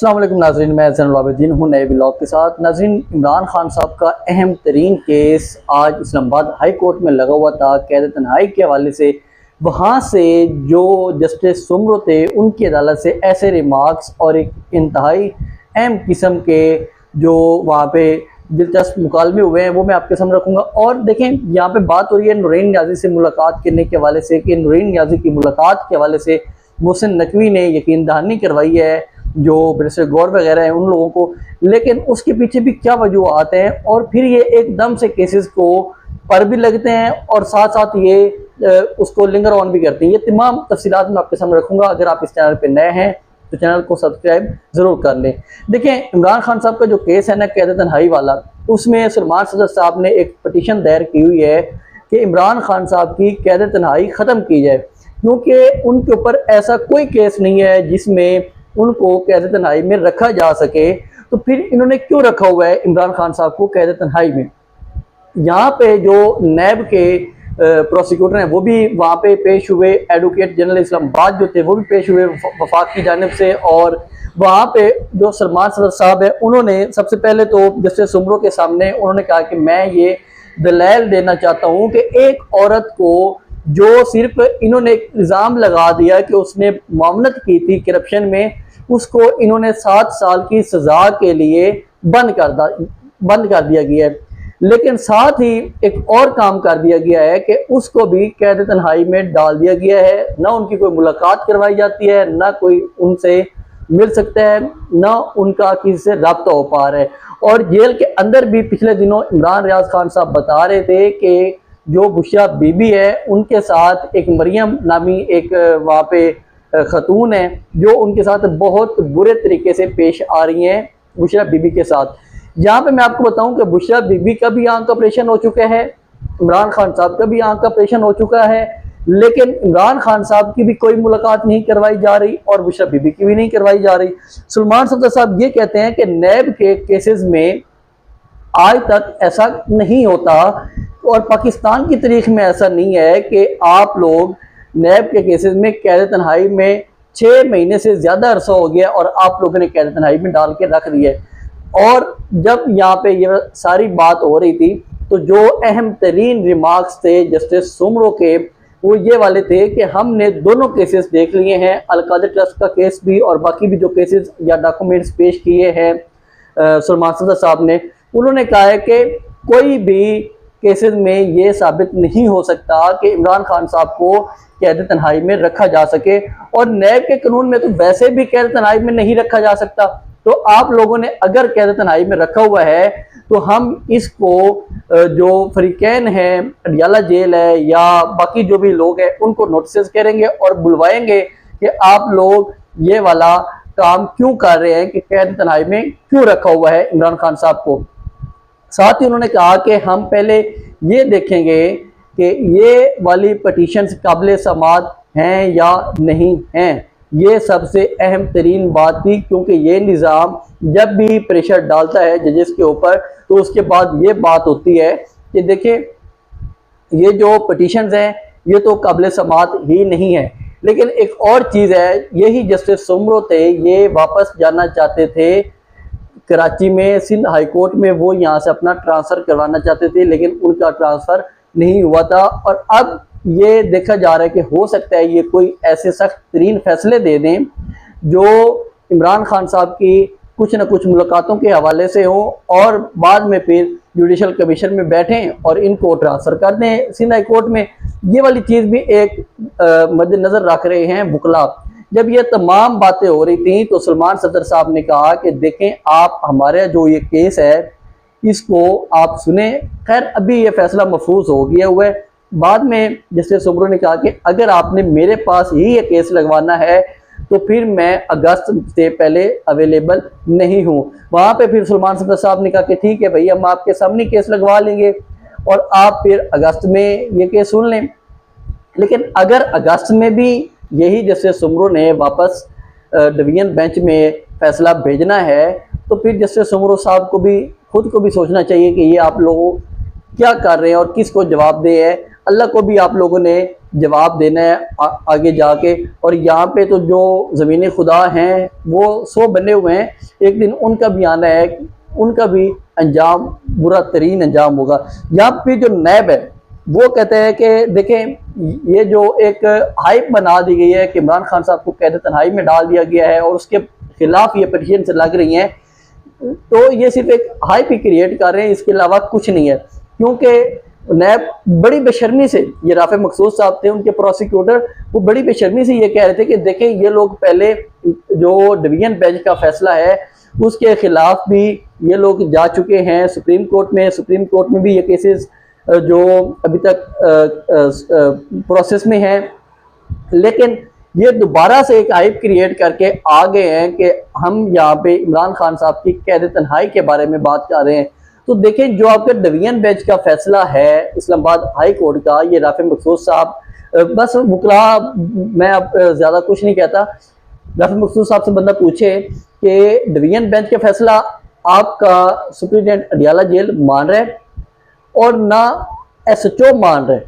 अस्सलाम वालेकुम नाज़रीन, मैं ज़ैनुल आबिदीन हूँ नए ब्लॉग के साथ। नाज़रीन, इमरान खान साहब का अहम तरीन केस आज इस्लामाबाद हाई कोर्ट में लगा हुआ था कैद तन्हाई के हवाले से। वहाँ से जो जस्टिस सुमरो थे उनकी अदालत से ऐसे रिमार्क्स और एक इंतहाई अहम किस्म के जो वहाँ पे दिलचस्प मुकालमे हुए हैं वो मैं आपके सामने रखूँगा। और देखें, यहाँ पे बात हो रही है नूरैन नियाज़ी से मुलाकात करने के हवाले से कि नूरैन नियाज़ी की मुलाकात के हवाले से मोहसिन नकवी ने यकीन दहानी करवाई है जो बैरिस्टर गौर वगैरह हैं उन लोगों को, लेकिन उसके पीछे भी क्या वजूहत हैं और फिर ये एकदम से केसेस को पर भी लगते हैं और साथ साथ ये उसको लिंगर ऑन भी करते हैं। ये तमाम तफसीलात मैं आपके सामने रखूँगा। अगर आप इस चैनल पर नए हैं तो चैनल को सब्सक्राइब ज़रूर कर लें। देखें, इमरान खान साहब का जो केस है ना कैद तन्हाई वाला, उसमें सलमान सदर साहब ने एक पटिशन दायर की हुई है कि इमरान खान साहब की कैद तन्हाई ख़त्म की जाए, क्योंकि उनके ऊपर ऐसा कोई केस नहीं है जिसमें उनको कैद तन्हाई में रखा जा सके। तो फिर इन्होंने क्यों रखा हुआ है इमरान खान साहब को कैद तन्हाई में? यहाँ पे जो नैब के प्रोसिक्यूटर हैं वो भी वहाँ पे पेश हुए, एडवोकेट जनरल इस्लामाबाद जो थे वो भी पेश हुए वफाक की जानिब से। और वहाँ पे जो सलमान सदर साहब है उन्होंने सबसे पहले तो जस्टिस सुमरो के सामने उन्होंने कहा कि मैं ये दलाइल देना चाहता हूँ कि एक औरत को जो सिर्फ इन्होंने एक इल्ज़ाम लगा दिया कि उसने मामलत की थी करप्शन में, उसको इन्होंने 7 साल की सज़ा के लिए बंद कर दिया गया है। लेकिन साथ ही एक और काम कर दिया गया है कि उसको भी कैद तन्हाई में डाल दिया गया है। ना उनकी कोई मुलाकात करवाई जाती है, ना कोई उनसे मिल सकता है, ना उनका किसी से रब्ता हो पा रहा है। और जेल के अंदर भी पिछले दिनों इमरान रियाज खान साहब बता रहे थे कि जो बुशरा बीबी है उनके साथ एक मरियम नामी एक वहाँ पे खतून है जो उनके साथ बहुत बुरे तरीके से पेश आ रही हैं बुशरा बीबी के साथ। यहाँ पे मैं आपको बताऊं कि बुशरा बीबी का भी आंख का ऑपरेशन हो चुका है, इमरान खान साहब का भी आंख का ऑपरेशन हो चुका है, लेकिन इमरान खान साहब की भी कोई मुलाकात नहीं करवाई जा रही और बुशरा बीबी की भी नहीं करवाई जा रही। सलमान सदर साहब ये कहते हैं कि नैब के केसेस में आज तक ऐसा नहीं होता और पाकिस्तान की तारीख में ऐसा नहीं है कि आप लोग नैब के केसेस में कैद तन्हाई में 6 महीने से ज़्यादा अरसा हो गया और आप लोगों ने कैद तन्हाई में डाल के रख दिया है। और जब यहाँ पे ये सारी बात हो रही थी तो जो अहम तरीन रिमार्क्स थे जस्टिस सुमरो के वो ये वाले थे कि हमने दोनों केसेस देख लिए हैं, अलकादर ट्रस्ट का केस भी और बाकी भी जो केसेस या डॉक्यूमेंट्स पेश किए हैं सलमान सदर साहब ने। उन्होंने कहा है कि कोई भी केसेस में ये साबित नहीं हो सकता कि इमरान खान साहब को कैद तन्हाई में रखा जा सके और नैब के कानून में तो वैसे भी कैद तन्हाई में नहीं रखा जा सकता। तो आप लोगों ने अगर कैद तन्हाई में रखा हुआ है तो हम इसको जो फरीकैन है, अडियाला जेल है या बाकी जो भी लोग हैं उनको नोटिस करेंगे और बुलवाएंगे कि आप लोग ये वाला काम क्यों कर रहे हैं कि कैद तन्हाई में क्यों रखा हुआ है इमरान खान साहब को। साथ ही उन्होंने कहा कि हम पहले ये देखेंगे कि ये वाली पटिशन्स काबिल समाअत हैं या नहीं हैं। ये सबसे अहम तरीन बात थी, क्योंकि ये निज़ाम जब भी प्रेशर डालता है जजेस के ऊपर तो उसके बाद ये बात होती है कि देखिए ये जो पटिशन्स हैं ये तो काबिल समाअत ही नहीं है। लेकिन एक और चीज़ है, यही जस्टिस सुमरो थे, ये वापस जाना चाहते थे कराची में सिंध हाई कोर्ट में, वो यहाँ से अपना ट्रांसफ़र करवाना चाहते थे लेकिन उनका ट्रांसफ़र नहीं हुआ था। और अब ये देखा जा रहा है कि हो सकता है ये कोई ऐसे सख्त तरीन फैसले दे दें जो इमरान खान साहब की कुछ न कुछ मुलाकातों के हवाले से हो और बाद में फिर जुडिशल कमीशन में बैठें और इनको ट्रांसफ़र कर दें सिंध हाई कोर्ट में। ये वाली चीज़ भी एक मद्देनज़र रख रहे हैं बुकला। जब ये तमाम बातें हो रही थी तो सलमान सदर साहब ने कहा कि देखें, आप हमारे जो ये केस है इसको आप सुने। खैर अभी ये फैसला महफूज हो गया हुआ है। बाद में जस्टिस सुमरो ने कहा कि अगर आपने मेरे पास ही ये केस लगवाना है तो फिर मैं अगस्त से पहले अवेलेबल नहीं हूँ। वहाँ पे फिर सलमान सदर साहब ने कहा कि ठीक है भाई, हम आपके सामने केस लगवा लेंगे और आप फिर अगस्त में ये केस सुन लें। लेकिन अगर अगस्त में भी यही जस्टिस सुमरो ने वापस डिवीजन बेंच में फैसला भेजना है तो फिर जस्टिस सुमरो साहब को भी खुद को भी सोचना चाहिए कि ये आप लोग क्या कर रहे हैं और किसको जवाब दे है। अल्लाह को भी आप लोगों ने जवाब देना है आगे जाके। और यहाँ पे तो जो ज़मीनी खुदा हैं वो 100 बने हुए हैं, एक दिन उनका भी आना है, उनका भी अंजाम बुरा तरीन अंजाम होगा। यहाँ पे जो नैब है वो कहते हैं कि देखें ये जो एक हाइप बना दी गई है कि इमरान खान साहब को कैद तन्हाई में डाल दिया गया है और उसके खिलाफ ये पटिशन से लग रही हैं, तो ये सिर्फ एक हाइप ही क्रिएट कर रहे हैं, इसके अलावा कुछ नहीं है। क्योंकि नैब बड़ी बेशर्मी से, ये राफे मकसूद साहब थे उनके प्रोसिक्यूटर, वो बड़ी बेशर्मी से ये कह रहे थे कि देखें ये लोग पहले जो डिवीजन बेंच का फैसला है उसके खिलाफ भी ये लोग जा चुके हैं सुप्रीम कोर्ट में। सुप्रीम कोर्ट में भी ये केसेस जो अभी तक प्रोसेस में हैं, लेकिन ये दोबारा से एक हाइप क्रिएट करके आ गए हैं कि हम यहाँ पे इमरान खान साहब की कैद तन्हाई के बारे में बात कर रहे हैं। तो देखें जो आपका डिवीजन बेंच का फैसला है इस्लामाबाद हाई कोर्ट का, ये राफे मकसूद साहब, बस मुकला मैं अब ज़्यादा कुछ नहीं कहता, राफे मकसूद साहब से बंदा पूछे कि डिवीजन बेंच का फैसला आपका सुप्रिटेंडेंट अडियाला जेल मान रहे और ना SHO मान रहे,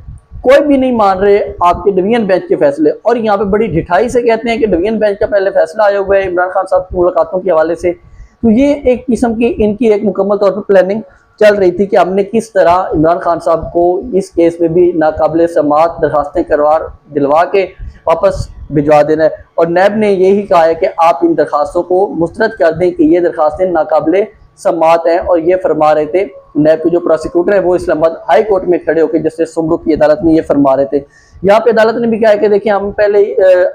कोई भी नहीं मान रहे आपके डिवीजन बेंच के फैसले। और यहाँ पे बड़ी ढिठाई से कहते हैं कि डिवीजन बेंच का पहले फैसला आया हुआ है इमरान खान साहब की मुलाकातों के हवाले से। तो ये एक किस्म की इनकी एक मुकम्मल तौर पर प्लानिंग चल रही थी कि हमने किस तरह इमरान खान साहब को इस केस में भी नाकाबिल समाअत दरखास्तें करवा दिलवा के वापस भिजवा देना है। और नैब ने यही कहा है कि आप इन दरखास्तों को मुस्तरद कर दें कि ये दरखास्तें नाकाबिल समाअत हैं। और ये फरमा रहे थे नैब के जो प्रोसिक्यूटर है वो इस्लामाबाद हाई कोर्ट में खड़े होकर जस्टिस सुमरुख की अदालत में ये फरमा रहे थे। यहाँ पे अदालत ने भी कहा है कि देखिए हम पहले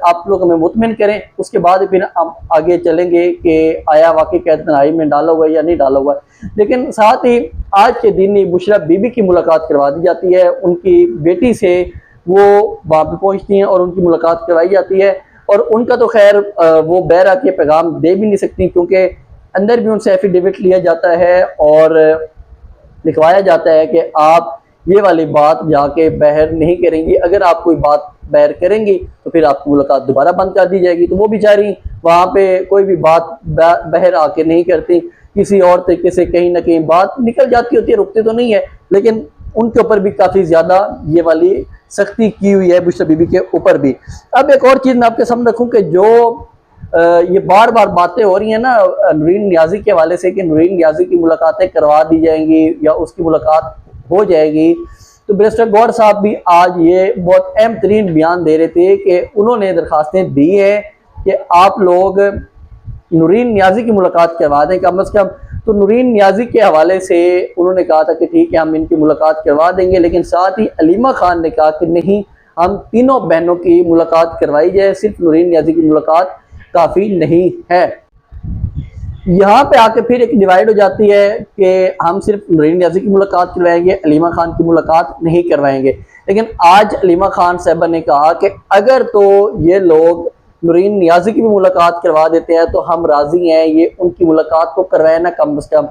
आप लोग हमें मुतमिन करें, उसके बाद फिर हम आगे चलेंगे कि आया वाकई कैद तन्हाई में डाला हुआ है या नहीं डाला हुआ है। लेकिन साथ ही आज के दिन ही बुशरा बीबी की मुलाकात करवा दी जाती है, उनकी बेटी से वो वहाँ पे पहुँचती हैं और उनकी मुलाकात करवाई जाती है। और उनका तो खैर वो बहर आके पैगाम दे भी नहीं सकती, क्योंकि अंदर भी उनसे एफिडेविट लिया जाता है और लिखवाया जाता है कि आप ये वाली बात जाके बहर नहीं करेंगी, अगर आप कोई बात बहर करेंगी तो फिर आपकी मुलाकात दोबारा बंद कर दी जाएगी। तो वो बेचारी वहाँ पे कोई भी बात बहर आके नहीं करती, किसी और तरीके से कहीं ना कहीं बात निकल जाती होती है, रुकती तो नहीं है, लेकिन उनके ऊपर भी काफ़ी ज़्यादा ये वाली सख्ती की हुई है बुशरा बीबी के ऊपर भी। अब एक और चीज़ मैं आपके सामने रखूँ कि जो ये बार बार बातें हो रही हैं ना नूरीन नियाज़ी के हवाले से कि नूरीन नियाज़ी की मुलाकातें करवा दी जाएंगी या उसकी मुलाकात हो जाएगी, तो बैरिस्टर गौहर साहब भी आज ये बहुत अहम तरीन बयान दे रहे थे कि उन्होंने दरखास्तें दी हैं कि आप लोग नूरीन नियाज़ी की मुलाकात करवा दें कम अज़ कम। तो नूरीन नियाज़ी के हवाले से उन्होंने कहा था कि ठीक है हम इनकी मुलाकात करवा देंगे, लेकिन साथ ही अलीमा खान ने कहा कि नहीं, हम तीनों बहनों की मुलाकात करवाई जाए, सिर्फ नूरीन नियाज़ी की मुलाकात काफ़ी नहीं है। यहाँ पे आके फिर एक डिवाइड हो जाती है कि हम सिर्फ नूरीन नियाज़ी की मुलाकात करवाएंगे, अलीमा खान की मुलाकात नहीं करवाएंगे। लेकिन आज अलीमा खान साहबा ने कहा कि अगर तो ये लोग नूरीन नियाज़ी की भी मुलाकात करवा देते हैं तो हम राज़ी हैं, ये उनकी मुलाकात को करवाए ना कम अज़ कम।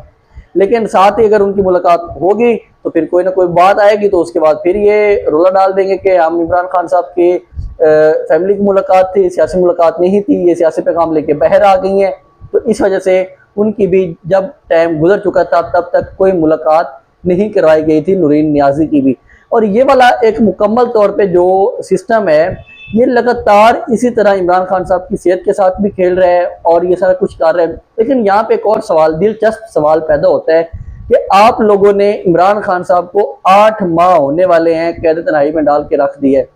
लेकिन साथ ही अगर उनकी मुलाकात होगी तो फिर कोई ना कोई बात आएगी, तो उसके बाद फिर ये रोला डाल देंगे कि हम इमरान खान साहब की फैमिली की मुलाकात थी, सियासी मुलाकात नहीं थी, ये सियासी पैगाम लेके बाहर आ गई हैं। तो इस वजह से उनकी भी जब टाइम गुजर चुका था तब तक कोई मुलाकात नहीं करवाई गई थी नूरीन नियाज़ी की भी। और ये वाला एक मुकम्मल तौर पे जो सिस्टम है ये लगातार इसी तरह इमरान खान साहब की सेहत के साथ भी खेल रहा है और ये सारा कुछ कर रहा है। लेकिन यहाँ पे एक और सवाल, दिलचस्प सवाल पैदा होता है कि आप लोगों ने इमरान खान साहब को 8 माह होने वाले हैं कैद तन्हाई में डाल के रख दिया है,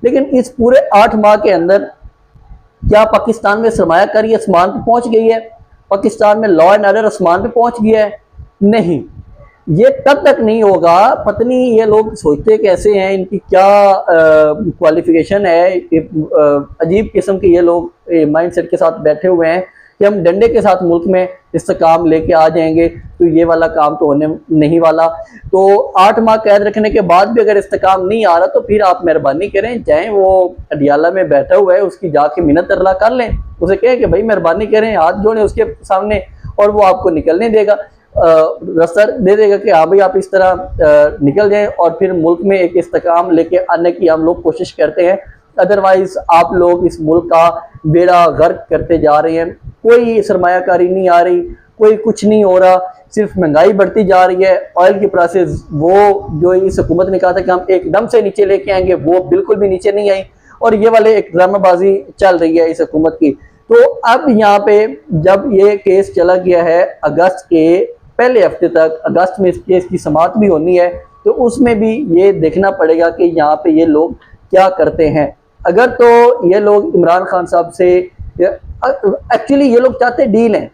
लेकिन इस पूरे 8 माह के अंदर क्या पाकिस्तान में सरमायाकारी आसमान पे पहुंच गई है? पाकिस्तान में लॉ एंड ऑर्डर आसमान पे पहुंच गया है? नहीं, ये तब तक नहीं होगा। पत्नी ये लोग सोचते कैसे हैं, इनकी क्या क्वालिफिकेशन है, अजीब किस्म के ये लोग माइंडसेट के साथ बैठे हुए हैं कि हम डंडे के साथ मुल्क में इस्तेकाम लेके आ जाएंगे। तो ये वाला काम तो होने नहीं वाला। तो 8 माह कैद रखने के बाद भी अगर इस्तेकाम नहीं आ रहा तो फिर आप मेहरबानी करें, चाहे वो अडियाला में बैठा हुआ है उसकी जाके मिन्नत अल्लाह कर लें, उसे कहें कि भाई मेहरबानी करें, हाथ जोड़ें उसके सामने और वो आपको निकलने देगा, रास्ता दे देगा कि हाँ भाई आप इस तरह निकल जाएं और फिर मुल्क में एक इस्तेकाम लेके आने की हम लोग कोशिश करते हैं। अदरवाइज आप लोग इस मुल्क का बेड़ा गर्क करते जा रहे हैं, कोई सरमायाकारी नहीं आ रही, कोई कुछ नहीं हो रहा, सिर्फ महंगाई बढ़ती जा रही है। ऑयल की प्राइसेस वो जो इस हुकूमत ने कहा था कि हम एकदम से नीचे लेके आएंगे, वो बिल्कुल भी नीचे नहीं आई, और ये वाले एक ड्रामाबाजी चल रही है इस हुकूमत की। तो अब यहाँ पे जब ये केस चला गया है अगस्त के पहले हफ्ते तक, अगस्त में इस केस की समाअत भी होनी है, तो उसमें भी ये देखना पड़ेगा कि यहाँ पे ये लोग क्या करते हैं। अगर तो ये लोग इमरान खान साहब से, एक्चुअली ये लोग चाहते डील हैं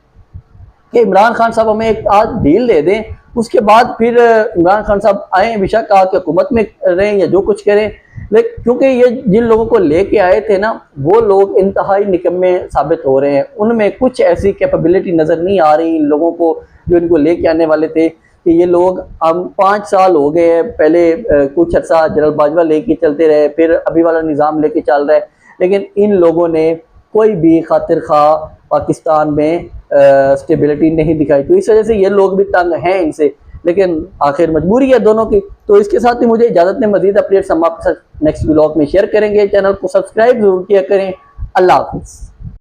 कि इमरान खान साहब हमें एक आज डील दे दें, उसके बाद फिर इमरान खान साहब आए, बेशक कहा कि हुकूमत में रहें या जो कुछ करें, लेकिन क्योंकि ये जिन लोगों को लेके आए थे ना, वो लोग इंतहाई निकम्मे साबित हो रहे हैं। उनमें कुछ ऐसी कैपेबिलिटी नज़र नहीं आ रही इन लोगों को जो इनको लेके आने वाले थे। कि ये लोग, हम 5 साल हो गए हैं, पहले कुछ अर्सा जनरल बाजवा लेके चलते रहे, फिर अभी वाला निज़ाम लेके चल रहा है, लेकिन इन लोगों ने कोई भी खातिर खा पाकिस्तान में स्टेबिलिटी नहीं दिखाई। तो इस वजह से ये लोग भी तंग हैं इनसे, लेकिन आखिर मजबूरी है दोनों की। तो इसके साथ ही मुझे इजाज़त दें, मजीद अपडेट्स हम आपके साथ नेक्स्ट व्लॉग में शेयर करेंगे। चैनल को सब्सक्राइब जरूर किया करें। अल्लाह हाफिज़।